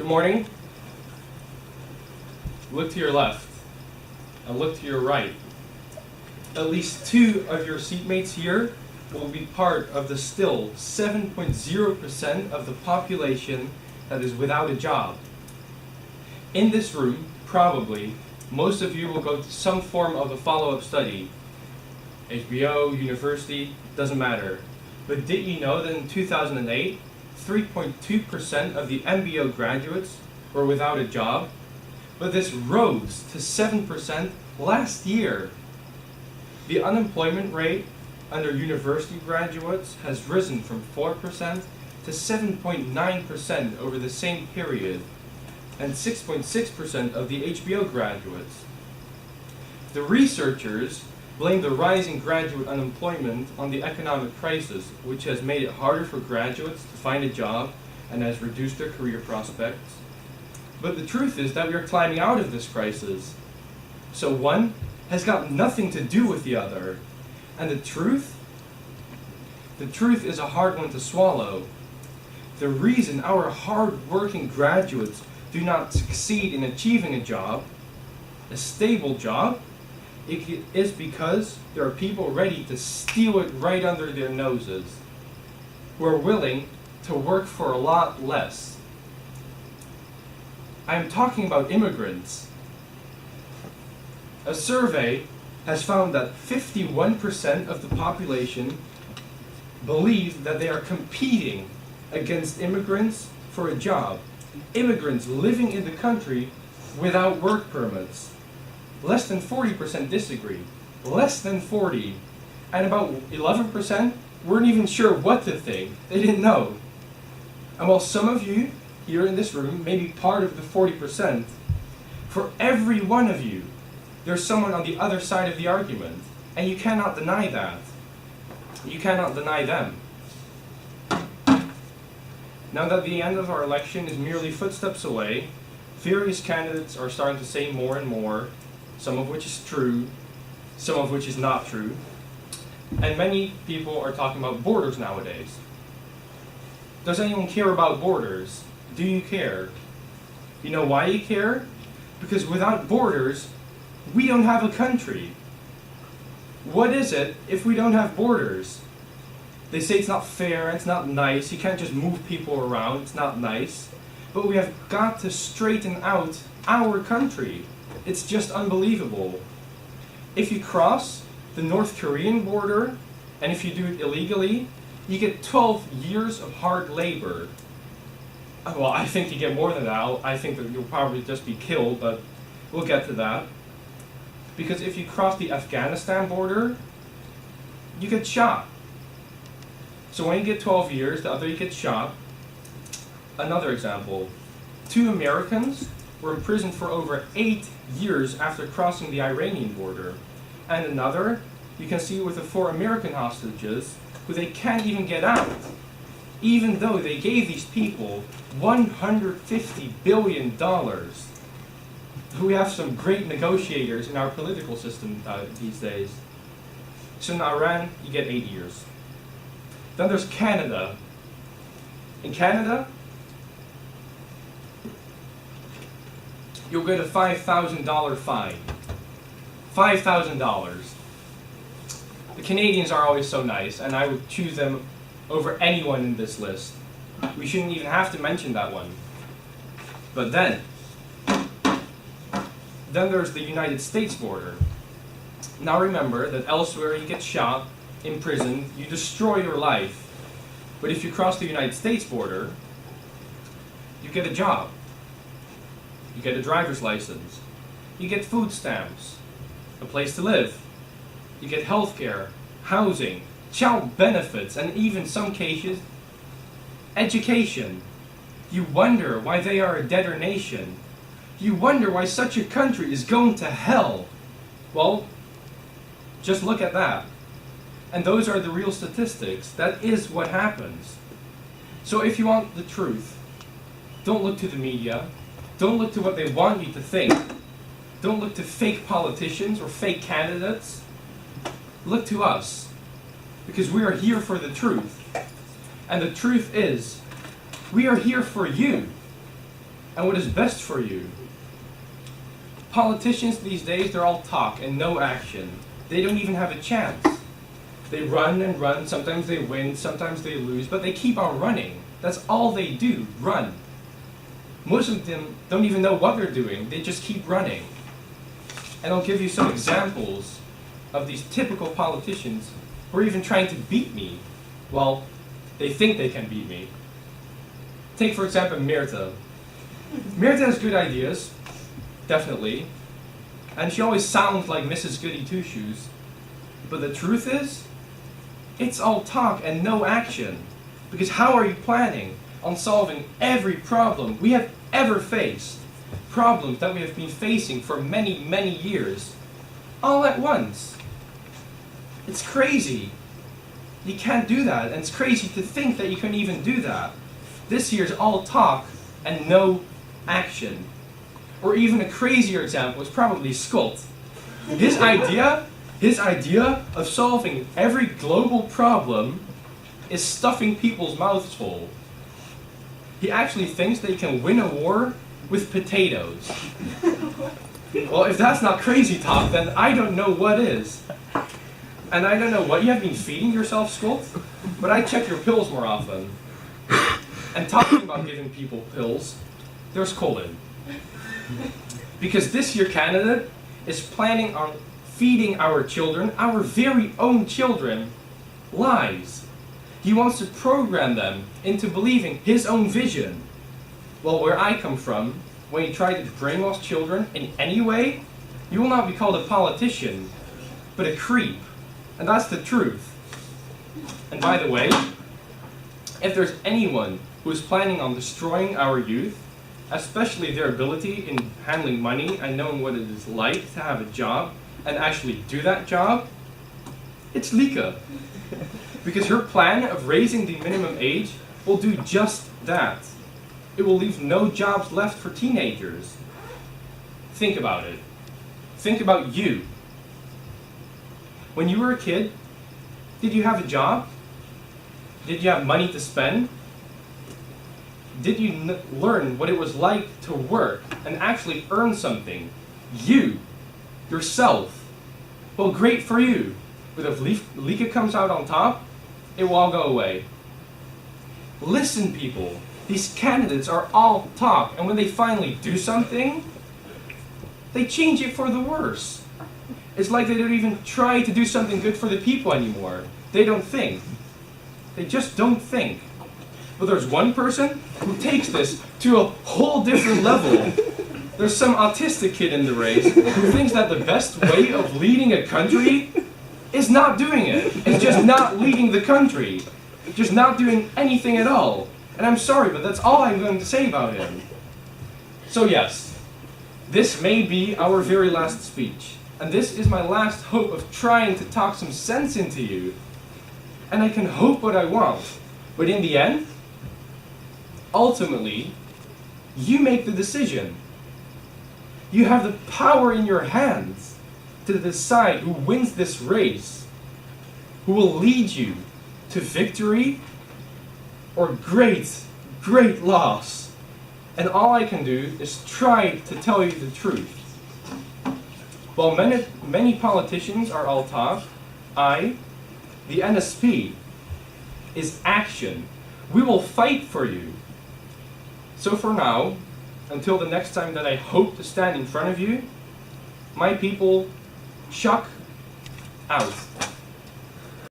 Good morning. Look to your left and look to your right. At least two of your seatmates here will be part of the still 7.0% of the population that is without a job. In this room, probably, most of you will go to some form of a follow-up study. HBO, university, doesn't matter. But did you know that in 2008, 3.2% of the MBO graduates were without a job? But this rose to 7% last year. The unemployment rate under university graduates has risen from 4% to 7.9% over the same period, and 6.6% of the HBO graduates. The researchers blame the rising graduate unemployment on the economic crisis, which has made it harder for graduates to find a job and has reduced their career prospects. But the truth is that we are climbing out of this crisis. So one has got nothing to do with the other. And the truth is a hard one to swallow. The reason our hard-working graduates do not succeed in achieving a job, a stable job, is because there are people ready to steal it right under their noses, who are willing to work for a lot less. I am talking about immigrants. A survey has found that 51% of the population believe that they are competing against immigrants for a job. Immigrants living in the country without work permits. Less than 40% disagree. Less than 40. And about 11% weren't even sure what to think. They didn't know. And while some of you here in this room may be part of the 40%, for every one of you, there's someone on the other side of the argument. And you cannot deny that. You cannot deny them. Now that the end of our election is merely footsteps away, various candidates are starting to say more and more, some of which is true, some of which is not true. And many people are talking about borders nowadays. Does anyone care about borders? Do you care? You know why you care? Because without borders, we don't have a country. What is it if we don't have borders? They say it's not fair, it's not nice, you can't just move people around, it's not nice. But we have got to straighten out our country. It's just unbelievable. If you cross the North Korean border, and if you do it illegally, you get 12 years of hard labor. Well, I think you get more than that. I think that you'll probably just be killed, but we'll get to that. Because if you cross the Afghanistan border, you get shot. So when you get 12 years, the other you get shot. Another example. 2 Americans were imprisoned for over 8 years after crossing the Iranian border. And another, you can see with the 4 American hostages, who they can't even get out. Even though they gave these people $150 billion. We have some great negotiators in our political system these days. So in Iran, you get 8 years. Then there's Canada. In Canada, you'll get a $5,000 fine. $5,000. The Canadians are always so nice, and I would choose them over anyone in this list. We shouldn't even have to mention that one. But then there's the United States border. Now remember that elsewhere you get shot, imprisoned, you destroy your life. But if you cross the United States border, you get a job. You get a driver's license. You get food stamps, a place to live. You get health care, housing, child benefits, and even some cases, education. You wonder why they are a debtor nation. You wonder why such a country is going to hell. Well, just look at that. And those are the real statistics. That is what happens. So if you want the truth, don't look to the media. Don't look to what they want you to think. Don't look to fake politicians or fake candidates. Look to us. Because we are here for the truth. And the truth is, we are here for you. and what is best for you. Politicians these days, they're all talk and no action. They don't even have a chance. They run and run, sometimes they win, sometimes they lose, but they keep on running. That's all they do, run. Most of them don't even know what they're doing, they just keep running. And I'll give you some examples of these typical politicians who are even trying to beat me. Well, they think they can beat me. Take for example Meerte. Meerte has good ideas, definitely, and she always sounds like Mrs. Goody Two-Shoes. But the truth is, it's all talk and no action. Because how are you planning on solving every problem we have ever faced? Problems that we have been facing for many, many years, all at once. It's crazy. You can't do that, and it's crazy to think that you can even do that. This here is all talk and no action. Or even a crazier example is probably Scott. His idea of solving every global problem is stuffing people's mouths full. He actually thinks they can win a war with potatoes. Well, if that's not crazy talk, then I don't know what is. And I don't know what you have been feeding yourself, Scott, but I check your pills more often. And talking about giving people pills, there's Colin. Because this year candidate is planning on feeding our children, our very own children, lies. He wants to program them into believing his own vision. Well, where I come from, when you try to brainwash children in any way, you will not be called a politician, but a creep. And that's the truth. And by the way, if there's anyone who is planning on destroying our youth, especially their ability in handling money and knowing what it is like to have a job and actually do that job, it's Lieke. Because her plan of raising the minimum age will do just that. It will leave no jobs left for teenagers. Think about it. Think about you. When you were a kid, did you have a job? Did you have money to spend? Did you learn what it was like to work and actually earn something? You, yourself. Well, great for you. But if Lieke comes out on top, it will all go away. Listen, people. These candidates are all talk, and when they finally do something, they change it for the worse. It's like they don't even try to do something good for the people anymore. They don't think. They just don't think. But there's one person who takes this to a whole different level. There's some autistic kid in the race who thinks that the best way of leading a country is not doing it. It's just not leading the country. Just not doing anything at all. And I'm sorry, but that's all I'm going to say about him. So yes, this may be our very last speech. And this is my last hope of trying to talk some sense into you. And I can hope what I want. But in the end, ultimately, you make the decision. You have the power in your hands to decide who wins this race, who will lead you to victory or great, great loss. And all I can do is try to tell you the truth. While many politicians are all talk, the NSP, is action. We will fight for you. So for now, until the next time that I hope to stand in front of you, my people, Chuck out.